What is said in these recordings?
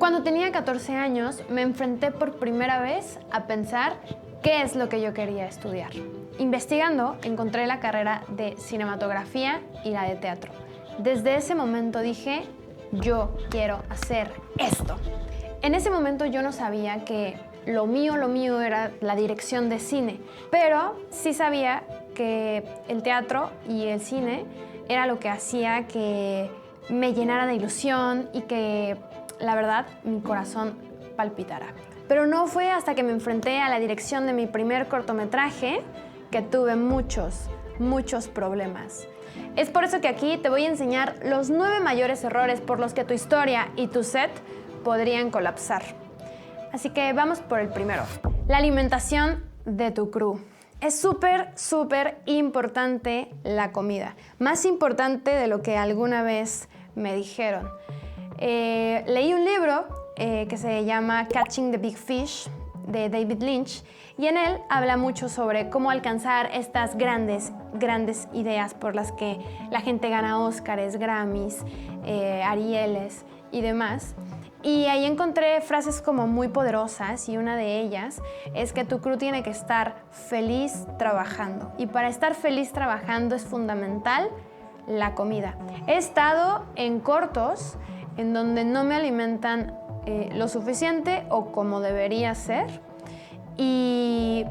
Cuando tenía 14 años, me enfrenté por primera vez a pensar qué es lo que yo quería estudiar. Investigando, encontré la carrera de cinematografía y la de teatro. Desde ese momento dije, yo quiero hacer esto. En ese momento yo no sabía que lo mío era la dirección de cine, pero sí sabía que el teatro y el cine era lo que hacía que me llenara de ilusión y que, la verdad, mi corazón palpitara. Pero no fue hasta que me enfrenté a la dirección de mi primer cortometraje que tuve muchos problemas. Es por eso que aquí te voy a enseñar los 9 mayores errores por los que tu historia y tu set podrían colapsar. Así que vamos por el primero. La alimentación de tu crew. Es súper importante la comida. Más importante de lo que alguna vez me dijeron. Leí un libro que se llama Catching the Big Fish de David Lynch y en él habla mucho sobre cómo alcanzar estas grandes ideas por las que la gente gana Óscares, Grammys, Arieles y demás. Y ahí encontré frases como muy poderosas y una de ellas es que tu crew tiene que estar feliz trabajando. Y para estar feliz trabajando es fundamental la comida. He estado en cortos en donde no me alimentan lo suficiente o como debería ser y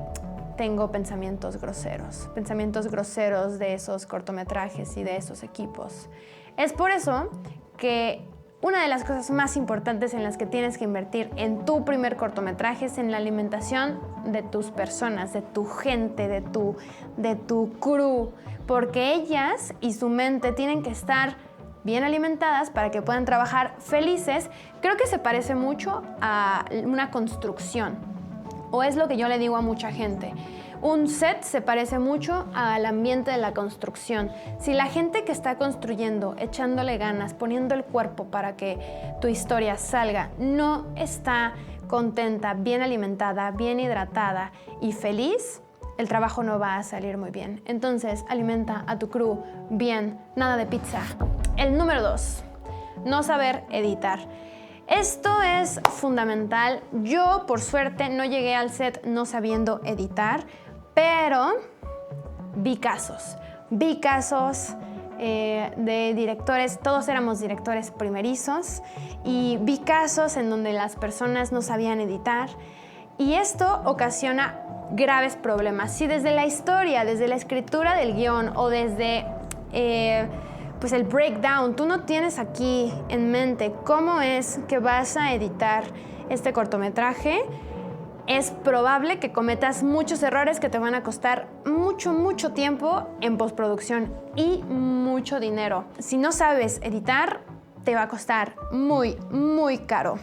tengo pensamientos groseros de esos cortometrajes y de esos equipos. Es por eso que una de las cosas más importantes en las que tienes que invertir en tu primer cortometraje es en la alimentación de tus personas, de tu gente, de tu crew, porque ellas y su mente tienen que estar bien alimentadas para que puedan trabajar felices. Creo que se parece mucho a una construcción, o es lo que yo le digo a mucha gente. Un set se parece mucho al ambiente de la construcción. Si la gente que está construyendo, echándole ganas, poniendo el cuerpo para que tu historia salga, no está contenta, bien alimentada, bien hidratada y feliz, el trabajo no va a salir muy bien. Entonces, alimenta a tu crew bien, nada de pizza. El número 2, no saber editar. Esto es fundamental. Yo, por suerte, no llegué al set no sabiendo editar, pero vi casos de directores, todos éramos directores primerizos, y vi casos en donde las personas no sabían editar, y esto ocasiona graves problemas. Si desde la historia, desde la escritura del guión o desde pues el breakdown, tú no tienes aquí en mente cómo es que vas a editar este cortometraje, es probable que cometas muchos errores que te van a costar mucho tiempo en postproducción y mucho dinero. Si no sabes editar, te va a costar muy caro.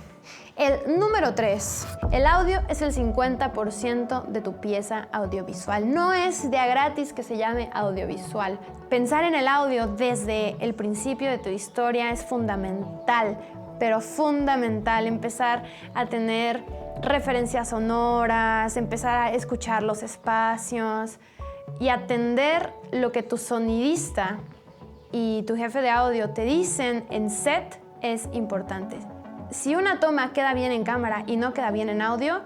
El número 3, el audio es el 50% de tu pieza audiovisual. No es de a gratis que se llame audiovisual. Pensar en el audio desde el principio de tu historia es fundamental, pero fundamental. Empezar a tener referencias sonoras, empezar a escuchar los espacios y atender lo que tu sonidista y tu jefe de audio te dicen en set es importante. Si una toma queda bien en cámara y no queda bien en audio,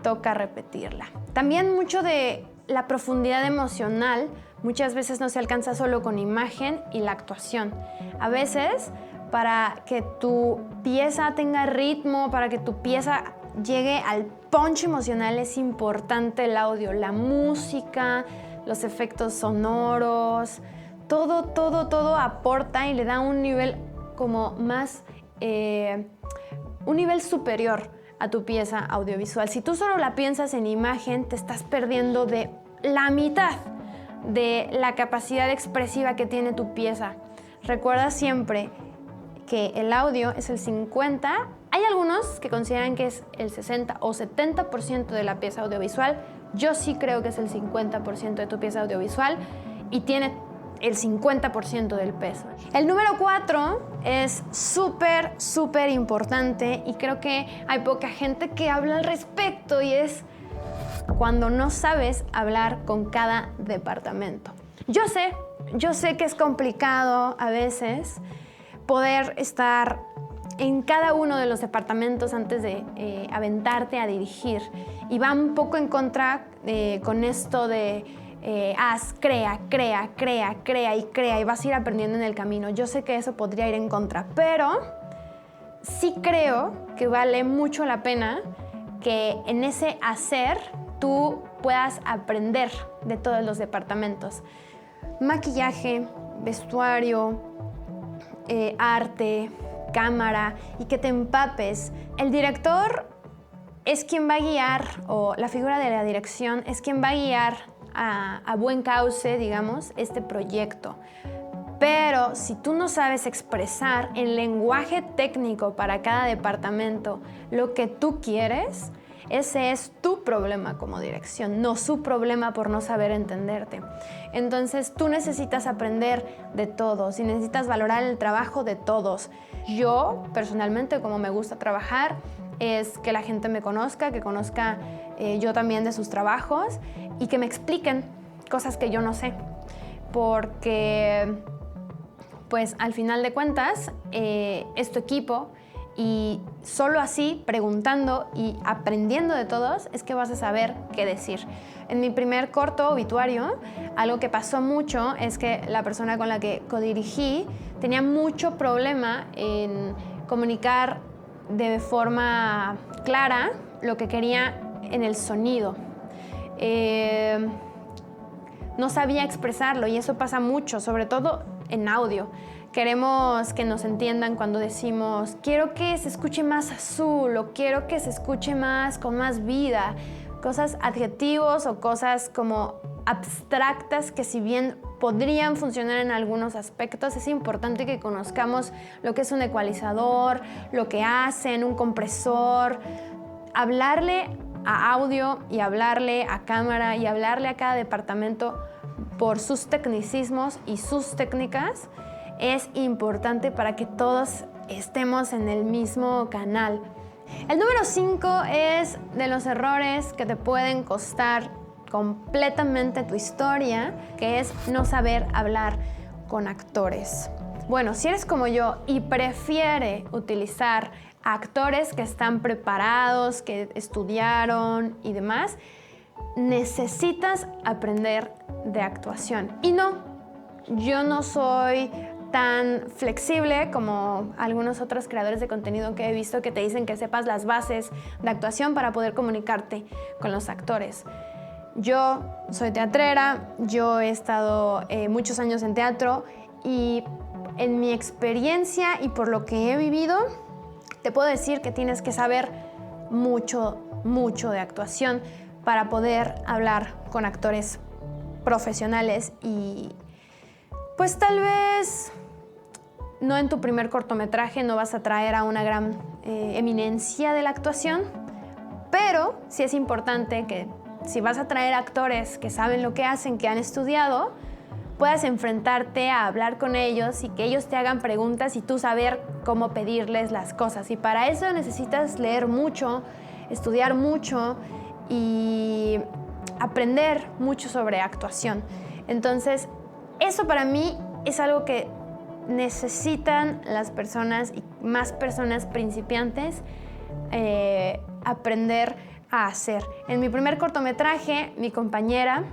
toca repetirla. También mucho de la profundidad emocional muchas veces no se alcanza solo con imagen y la actuación. A veces, para que tu pieza tenga ritmo, para que tu pieza llegue al punch emocional, es importante el audio, la música, los efectos sonoros, todo aporta y le da un nivel como más, un nivel superior a tu pieza audiovisual. Si tú solo la piensas en imagen, te estás perdiendo de la mitad de la capacidad expresiva que tiene tu pieza. Recuerda siempre que el audio es el 50%, hay algunos que consideran que es el 60 o 70% de la pieza audiovisual. Yo sí creo que es el 50% de tu pieza audiovisual y tiene el 50% del peso. El número 4 es súper importante y creo que hay poca gente que habla al respecto, y es cuando no sabes hablar con cada departamento. Yo sé que es complicado a veces poder estar en cada uno de los departamentos antes de aventarte a dirigir. Y va un poco en contra con esto de crea y vas a ir aprendiendo en el camino. Yo sé que eso podría ir en contra, pero sí creo que vale mucho la pena que en ese hacer tú puedas aprender de todos los departamentos. Maquillaje, vestuario, arte, cámara, y que te empapes. El director es quien va a guiar, o la figura de la dirección es quien va a guiar a buen cauce, digamos, este proyecto. Pero si tú no sabes expresar en lenguaje técnico para cada departamento lo que tú quieres, ese es tu problema como dirección, no su problema por no saber entenderte. Entonces tú necesitas aprender de todos y necesitas valorar el trabajo de todos. Yo, personalmente, como me gusta trabajar, es que la gente me conozca, que conozca yo también de sus trabajos y que me expliquen cosas que yo no sé. Porque, pues, al final de cuentas, es tu equipo. Y solo así, preguntando y aprendiendo de todos, es que vas a saber qué decir. En mi primer corto obituario, algo que pasó mucho es que la persona con la que codirigí tenía mucho problema en comunicar de forma clara lo que quería en el sonido. No sabía expresarlo y eso pasa mucho, sobre todo en audio. Queremos que nos entiendan cuando decimos quiero que se escuche más azul o quiero que se escuche más con más vida. Cosas, adjetivos o cosas como abstractas que si bien podrían funcionar en algunos aspectos, es importante que conozcamos lo que es un ecualizador, lo que hacen, un compresor. Hablarle a audio y hablarle a cámara y hablarle a cada departamento por sus tecnicismos y sus técnicas es importante para que todos estemos en el mismo canal. El número 5 es de los errores que te pueden costar completamente tu historia, que es no saber hablar con actores. Bueno, si eres como yo y prefiere utilizar actores que están preparados, que estudiaron y demás, necesitas aprender de actuación. Y no, yo no soy tan flexible como algunos otros creadores de contenido que he visto que te dicen que sepas las bases de actuación para poder comunicarte con los actores. Yo soy teatrera, yo he estado muchos años en teatro y en mi experiencia y por lo que he vivido, te puedo decir que tienes que saber mucho de actuación para poder hablar con actores profesionales y pues tal vez no en tu primer cortometraje no vas a traer a una gran eminencia de la actuación, pero sí es importante que si vas a traer actores que saben lo que hacen, que han estudiado, puedas enfrentarte a hablar con ellos y que ellos te hagan preguntas y tú saber cómo pedirles las cosas. Y para eso necesitas leer mucho, estudiar mucho y aprender mucho sobre actuación. Entonces, eso para mí es algo que necesitan las personas y más personas principiantes aprender a hacer. En mi primer cortometraje, mi compañera,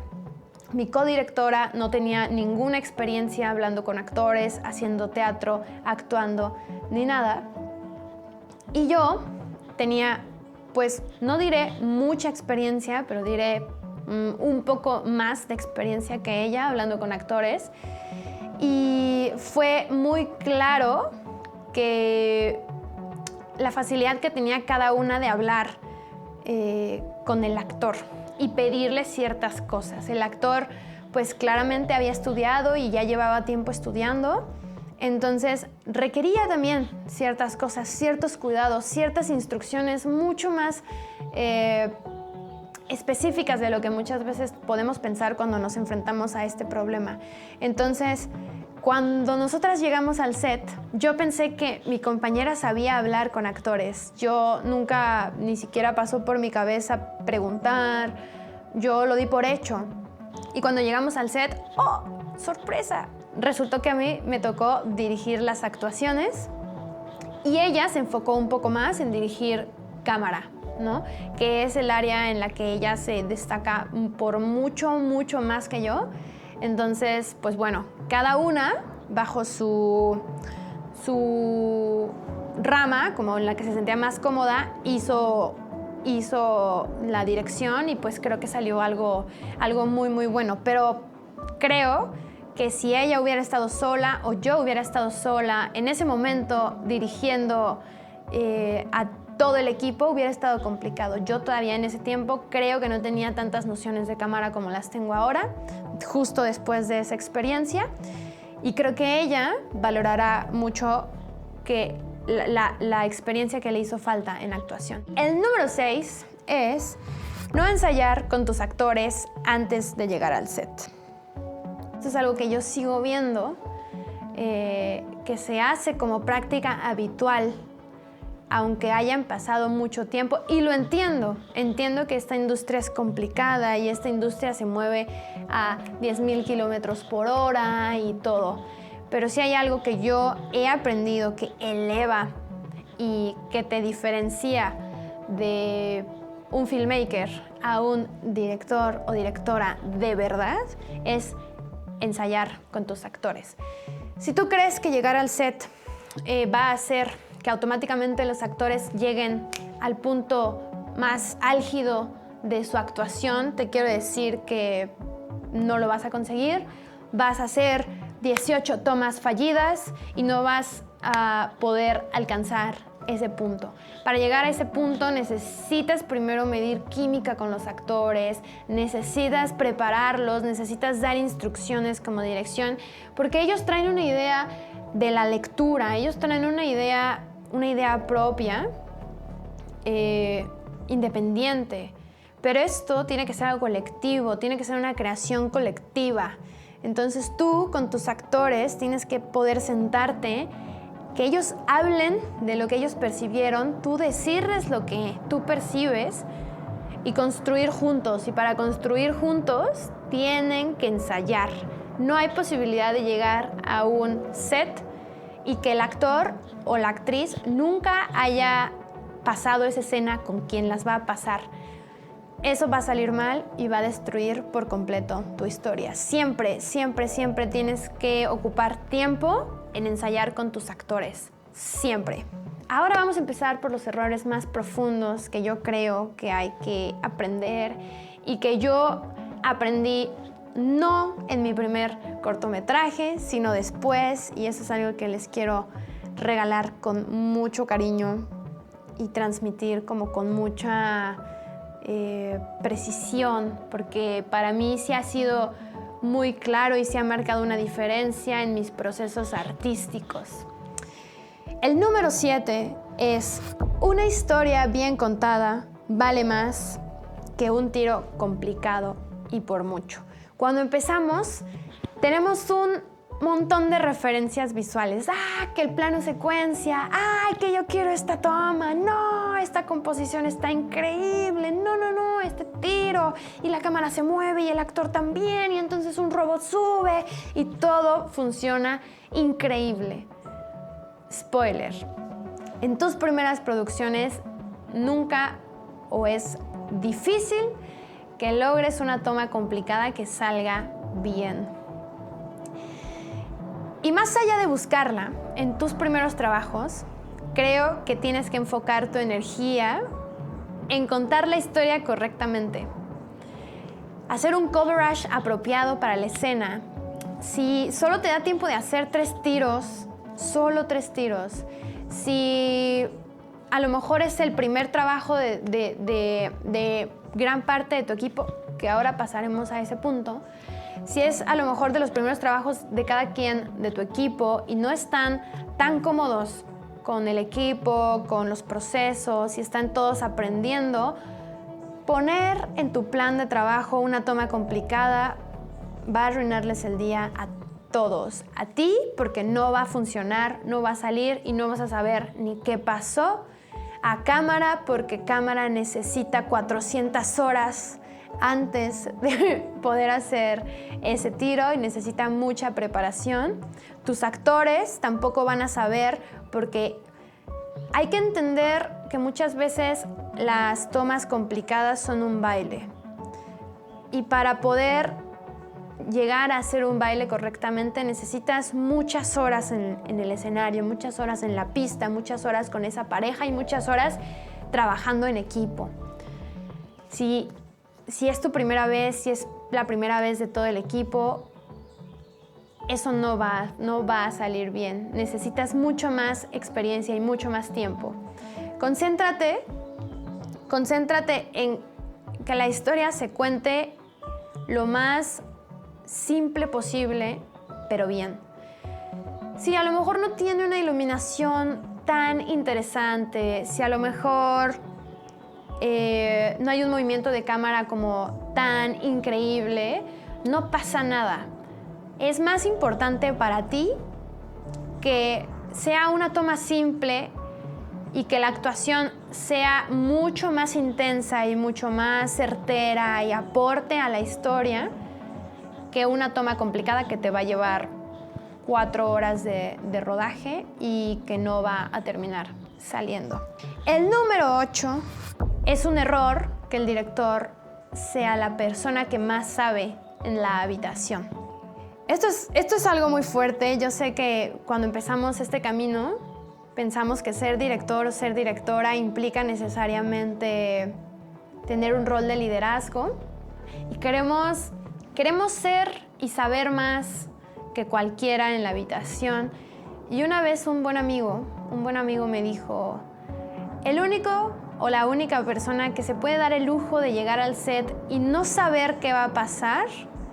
mi codirectora, no tenía ninguna experiencia hablando con actores, haciendo teatro, actuando, ni nada. Y yo tenía, pues, no diré mucha experiencia, pero diré un poco más de experiencia que ella hablando con actores. Y fue muy claro que la facilidad que tenía cada una de hablar con el actor y pedirle ciertas cosas. El actor pues claramente había estudiado y ya llevaba tiempo estudiando, entonces requería también ciertas cosas, ciertos cuidados, ciertas instrucciones mucho más específicas de lo que muchas veces podemos pensar cuando nos enfrentamos a este problema. Entonces, cuando nosotras llegamos al set, yo pensé que mi compañera sabía hablar con actores. Yo nunca, ni siquiera pasó por mi cabeza preguntar. Yo lo di por hecho. Y cuando llegamos al set, ¡oh, sorpresa! Resultó que a mí me tocó dirigir las actuaciones Y ella se enfocó un poco más en dirigir cámara, ¿no? Que es el área en la que ella se destaca por mucho, mucho más que yo. Entonces, pues bueno, cada una bajo su rama, como en la que se sentía más cómoda, hizo la dirección y pues creo que salió algo muy, muy bueno. Pero creo que si ella hubiera estado sola o yo hubiera estado sola en ese momento dirigiendo a todo el equipo, hubiera estado complicado. Yo todavía en ese tiempo creo que no tenía tantas nociones de cámara como las tengo ahora, justo después de esa experiencia. Y creo que ella valorará mucho que la experiencia que le hizo falta en actuación. El número 6 es no ensayar con tus actores antes de llegar al set. Esto es algo que yo sigo viendo, que se hace como práctica habitual, aunque hayan pasado mucho tiempo, y lo entiendo. Entiendo que esta industria es complicada y esta industria se mueve a 10,000 kilómetros por hora y todo. Pero si hay algo que yo he aprendido que eleva y que te diferencia de un filmmaker a un director o directora de verdad, es ensayar con tus actores. Si tú crees que llegar al set va a hacer que automáticamente los actores lleguen al punto más álgido de su actuación, te quiero decir que no lo vas a conseguir. Vas a hacer 18 tomas fallidas y no vas a poder alcanzar ese punto. Para llegar a ese punto necesitas primero medir química con los actores, necesitas prepararlos, necesitas dar instrucciones como dirección, porque ellos traen una idea de la lectura, ellos traen una idea propia, independiente, pero esto tiene que ser algo colectivo, tiene que ser una creación colectiva. Entonces tú con tus actores tienes que poder sentarte, que ellos hablen de lo que ellos percibieron, tú decirles lo que tú percibes y construir juntos. Y para construir juntos tienen que ensayar. No hay posibilidad de llegar a un set y que el actor o la actriz nunca haya pasado esa escena con quien las va a pasar. Eso va a salir mal y va a destruir por completo tu historia. Siempre, siempre, siempre tienes que ocupar tiempo en ensayar con tus actores. Siempre. Ahora vamos a empezar por los errores más profundos que yo creo que hay que aprender y que yo aprendí no en mi primer cortometraje, sino después, y eso es algo que les quiero regalar con mucho cariño y transmitir como con mucha precisión, porque para mí sí ha sido muy claro y sí ha marcado una diferencia en mis procesos artísticos. El número 7 es: una historia bien contada vale más que un tiro complicado y por mucho. Cuando empezamos, tenemos un montón de referencias visuales. Que el plano secuencia. Que yo quiero esta toma. No, esta composición está increíble. No, este tiro. Y la cámara se mueve y el actor también. Y entonces un robot sube y todo funciona increíble. Spoiler. En tus primeras producciones nunca o es difícil que logres una toma complicada que salga bien. Y más allá de buscarla en tus primeros trabajos, creo que tienes que enfocar tu energía en contar la historia correctamente. Hacer un coverage apropiado para la escena. Si solo te da tiempo de hacer 3 tiros, solo 3 tiros. Si a lo mejor es el primer trabajo de gran parte de tu equipo, que ahora pasaremos a ese punto. Si es a lo mejor de los primeros trabajos de cada quien de tu equipo y no están tan cómodos con el equipo, con los procesos y están todos aprendiendo, poner en tu plan de trabajo una toma complicada va a arruinarles el día a todos. A ti, porque no va a funcionar, no va a salir y no vas a saber ni qué pasó. A cámara, porque cámara necesita 400 horas antes de poder hacer ese tiro y necesita mucha preparación. Tus actores tampoco van a saber porque Hay que entender que muchas veces las tomas complicadas son un baile. Y para poder llegar a hacer un baile correctamente necesitas muchas horas en el escenario, muchas horas en la pista, muchas horas con esa pareja y muchas horas trabajando en equipo. Si es tu primera vez, si es la primera vez de todo el equipo, eso no va a salir bien. Necesitas mucho más experiencia y mucho más tiempo. Concéntrate en que la historia se cuente lo más simple posible, pero bien. Si a lo mejor no tiene una iluminación tan interesante, si a lo mejor no hay un movimiento de cámara como tan increíble, no pasa nada. Es más importante para ti que sea una toma simple y que la actuación sea mucho más intensa y mucho más certera y aporte a la historia que una toma complicada que te va a llevar 4 horas de rodaje y que no va a terminar saliendo. El número 8 es un error que el director sea la persona que más sabe en la habitación. Esto es algo muy fuerte. Yo sé que cuando empezamos este camino pensamos que ser director o ser directora implica necesariamente tener un rol de liderazgo y queremos ser y saber más que cualquiera en la habitación. Y una vez un buen amigo me dijo, el único o la única persona que se puede dar el lujo de llegar al set y no saber qué va a pasar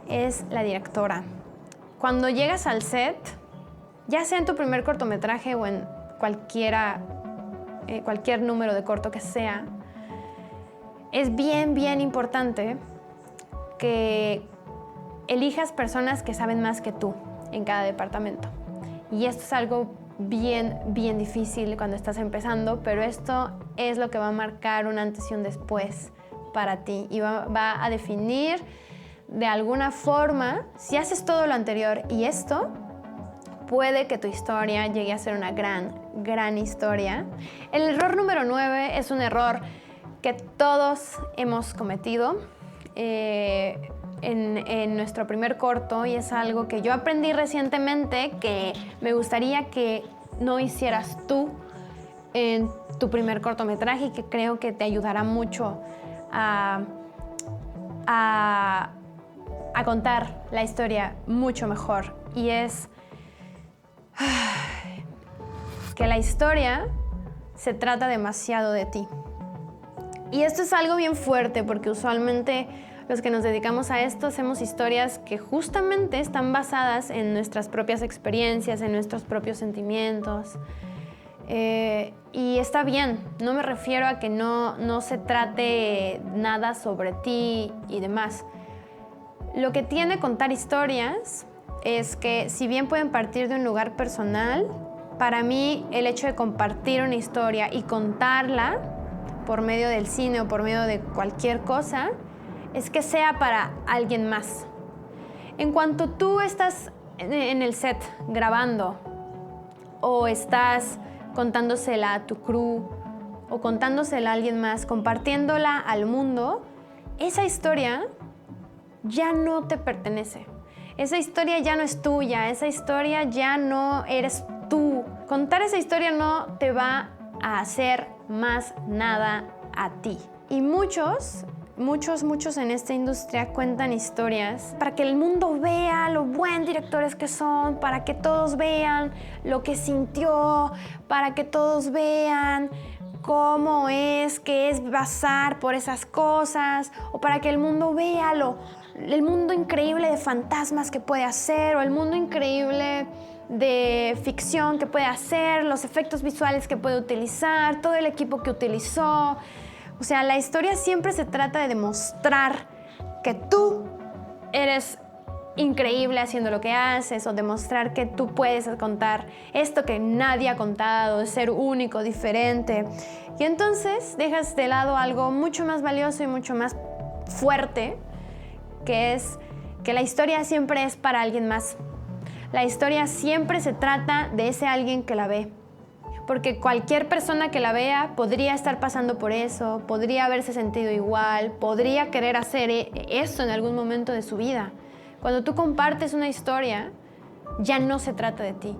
es la directora. Cuando llegas al set, ya sea en tu primer cortometraje o en cualquier número de corto que sea, es bien importante que elijas personas que saben más que tú en cada departamento. Y esto es algo bien difícil cuando estás empezando, pero esto es lo que va a marcar un antes y un después para ti y va a definir de alguna forma, si haces todo lo anterior y esto, puede que tu historia llegue a ser una gran historia. El error número 9 es un error que todos hemos cometido en nuestro primer corto y es algo que yo aprendí recientemente que me gustaría que no hicieras tú en tu primer cortometraje y que creo que te ayudará mucho a contar la historia mucho mejor. Y es que la historia se trata demasiado de ti. Y esto es algo bien fuerte porque usualmente los que nos dedicamos a esto hacemos historias que justamente están basadas en nuestras propias experiencias, en nuestros propios sentimientos. Y está bien, no me refiero a que no se trate nada sobre ti y demás. Lo que tiene contar historias es que si bien pueden partir de un lugar personal, para mí el hecho de compartir una historia y contarla por medio del cine o por medio de cualquier cosa, es que sea para alguien más. En cuanto tú estás en el set grabando o estás contándosela a tu crew o contándosela a alguien más, compartiéndola al mundo, esa historia ya no te pertenece. Esa historia ya no es tuya, esa historia ya no eres tú. Contar esa historia no te va a hacer más nada a ti. Y muchos en esta industria cuentan historias para que el mundo vea lo buen directores que son, para que todos vean lo que sintió, para que todos vean cómo es, qué es pasar por esas cosas, o para que el mundo vea el mundo increíble de fantasmas que puede hacer, o el mundo increíble de ficción que puede hacer, los efectos visuales que puede utilizar, todo el equipo que utilizó. O sea, la historia siempre se trata de demostrar que tú eres increíble haciendo lo que haces o demostrar que tú puedes contar esto que nadie ha contado, de ser único, diferente. Y entonces dejas de lado algo mucho más valioso y mucho más fuerte, que es que la historia siempre es para alguien más. La historia siempre se trata de ese alguien que la ve. porque cualquier persona que la vea podría estar pasando por eso, podría haberse sentido igual, podría querer hacer eso en algún momento de su vida. Cuando tú compartes una historia, ya no se trata de ti.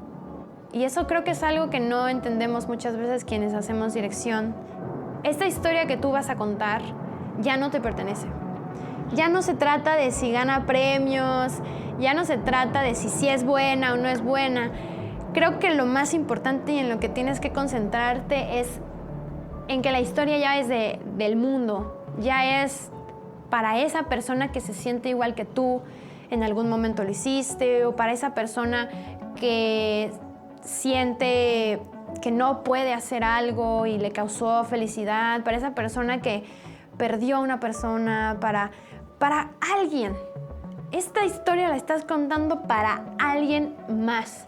Y eso creo que es algo que no entendemos muchas veces quienes hacemos dirección. Esta historia que tú vas a contar ya no te pertenece. Ya no se trata de si gana premios, ya no se trata de si sí es buena o no es buena. Creo que lo más importante y en lo que tienes que concentrarte es en que la historia ya es del mundo, ya es para esa persona que se siente igual que tú, en algún momento lo hiciste, o para esa persona que siente que no puede hacer algo y le causó felicidad, para esa persona que perdió a una persona, para alguien. Esta historia la estás contando para alguien más,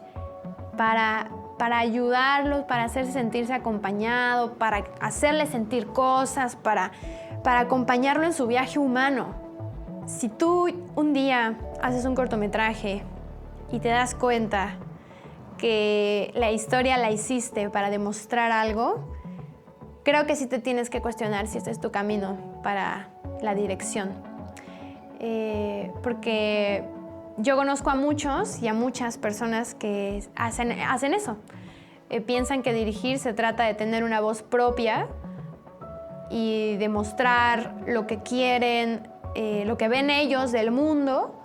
para ayudarlos, para hacerse sentirse acompañado, para hacerle sentir cosas, para acompañarlo en su viaje humano. Si tú un día haces un cortometraje y te das cuenta que la historia la hiciste para demostrar algo, creo que sí te tienes que cuestionar si este es tu camino para la dirección. Porque yo conozco a muchos y a muchas personas que hacen eso. Piensan que dirigir se trata de tener una voz propia y demostrar lo que quieren, lo que ven ellos del mundo,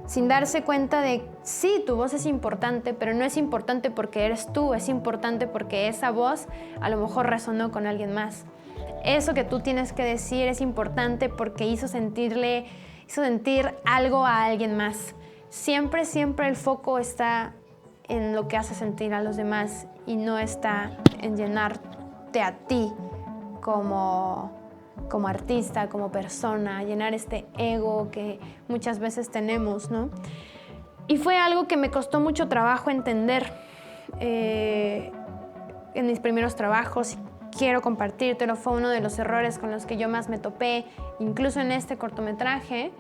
sin darse cuenta de, sí, tu voz es importante, pero no es importante porque eres tú, es importante porque esa voz a lo mejor resonó con alguien más. Eso que tú tienes que decir es importante porque hizo sentir algo a alguien más. Siempre el foco está en lo que hace sentir a los demás y no está en llenarte a ti como artista, como persona, llenar este ego que muchas veces tenemos, ¿no? Y fue algo que me costó mucho trabajo entender en mis primeros trabajos. Quiero compartírtelo, fue uno de los errores con los que yo más me topé, incluso en este cortometraje.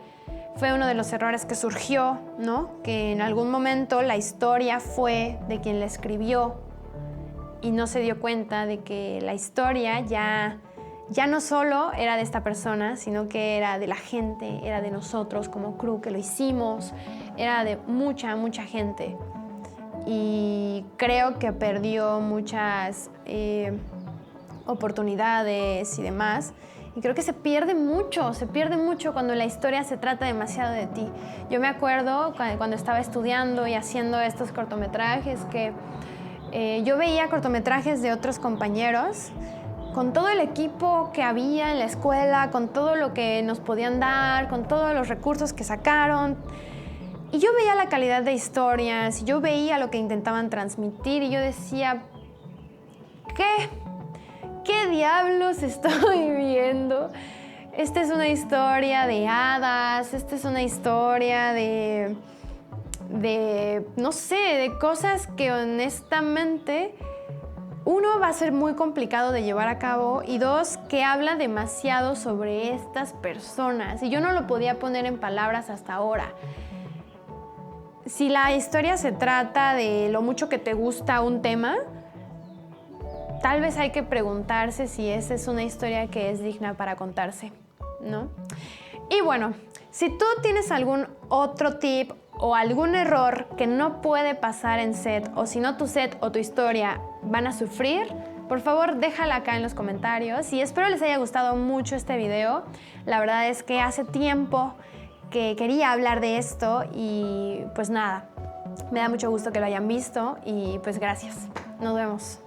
Fue uno de los errores que surgió, ¿no? Que en algún momento la historia fue de quien la escribió y no se dio cuenta de que la historia ya no solo era de esta persona, sino que era de la gente, era de nosotros como crew que lo hicimos, era de mucha gente. Y creo que perdió muchas oportunidades y demás. Y creo que se pierde mucho cuando la historia se trata demasiado de ti. Yo me acuerdo cuando estaba estudiando y haciendo estos cortometrajes que yo veía cortometrajes de otros compañeros con todo el equipo que había en la escuela, con todo lo que nos podían dar, con todos los recursos que sacaron. Y yo veía la calidad de historias, y yo veía lo que intentaban transmitir, y yo decía, ¿qué diablos estoy viendo? Esta es una historia de hadas, esta es una historia de no sé, de cosas que honestamente, uno, va a ser muy complicado de llevar a cabo, y dos, que habla demasiado sobre estas personas. Y yo no lo podía poner en palabras hasta ahora. Si la historia se trata de lo mucho que te gusta un tema, tal vez hay que preguntarse si esa es una historia que es digna para contarse, ¿no? Y bueno, si tú tienes algún otro tip o algún error que no puede pasar en set, o si no tu set o tu historia van a sufrir, por favor déjala acá en los comentarios, y espero les haya gustado mucho este video. La verdad es que hace tiempo que quería hablar de esto y pues nada, me da mucho gusto que lo hayan visto y pues gracias. Nos vemos.